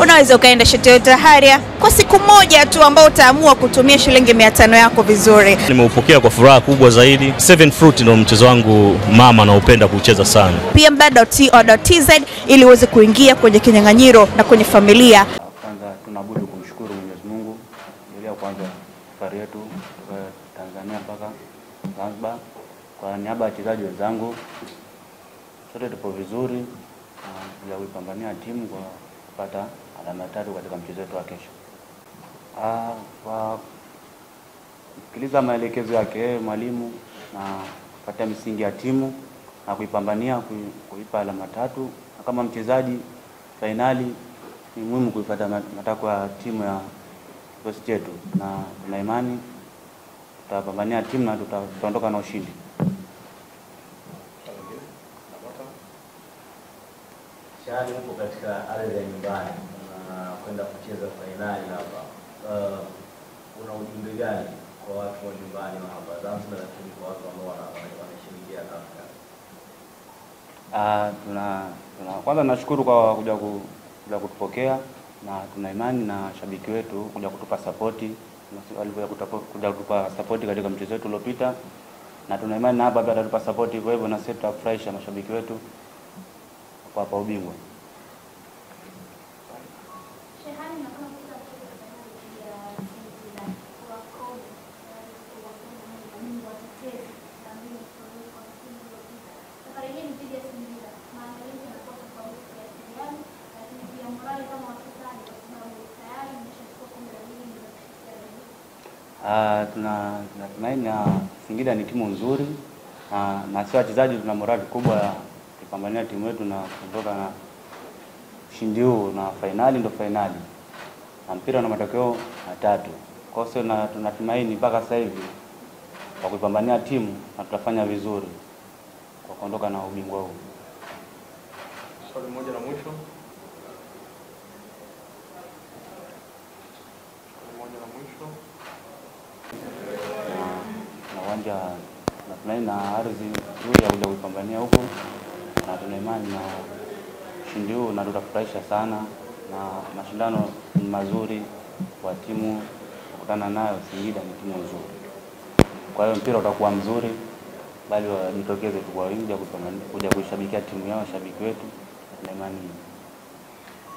Unaweza ukaenda Toyota Harrier kwa siku moja tu ambao utaamua kutumia shilingi 500 yako vizuri. Nimeupokea kwa furaha kubwa zaidi. Seven Fruit ndio mchezo wangu mama naupenda kucheza sana. pmb.co.tz ili uweze kuingia kwenye kinyang'anyiro na kwenye familia. Kwanza tunabudu kumshukuru Mwenyezi Mungu ili kwanza safari yetu kutoka Tanzania mpaka Zanzibar. Kwa niaba ya wachezaji wenzangu sote tupo vizuri na kuipambania timu kwa kupata alama 3 katika mchezo wetu wa kesho. Kwa kusikiliza maelekezo yake mwalimu na kupata misingi ya timu na kuipambania kuipa alama 3, na kama mchezaji finali ni muhimu kuifuata matakwa ya timu ya kikosi chetu, na tuna imani tutapambania timu na tutaondoka na ushindi. Shani upo katika ardhi ya nyumbani na kwenda kucheza finali hapa. Una ujumbe gani kwa watu wa nyumbani hapa Zanzibar, lakini kwa watu ambao wanashirikia Afrika? Kwanza nashukuru kwa kuja kutupokea, na tuna imani na shabiki wetu kuja kutupa support, kuja kutupa support katika mchezo wetu uliopita, na tuna imani na hapa atatupa support hivyo, na sisi tutafurahisha mashabiki wetu kwa ubingwa. Tunatumaini Singida ni timu nzuri na sisi wachezaji tuna morali kubwa ya kupambania timu yetu na kuondoka na ushindi huu, na finali ndio finali na mpira na matokeo 3. Kwa hiyo tunatumaini mpaka sasa hivi kwa kupambania timu na tutafanya vizuri kwa kuondoka na ubingwa huu. Swali moja la mwisho. Na uwanja tunatumaini na ardhi nzuri ya kuja kupambania huko, na tuna imani na ushindi huu na tutafurahisha sana, na mashindano ni mazuri kwa timu kukutana nayo. Singida ni timu nzuri, kwa hiyo mpira utakuwa mzuri, bali wajitokeze tu kwa wingi kuja kushabikia timu yao, shabiki wetu, na imani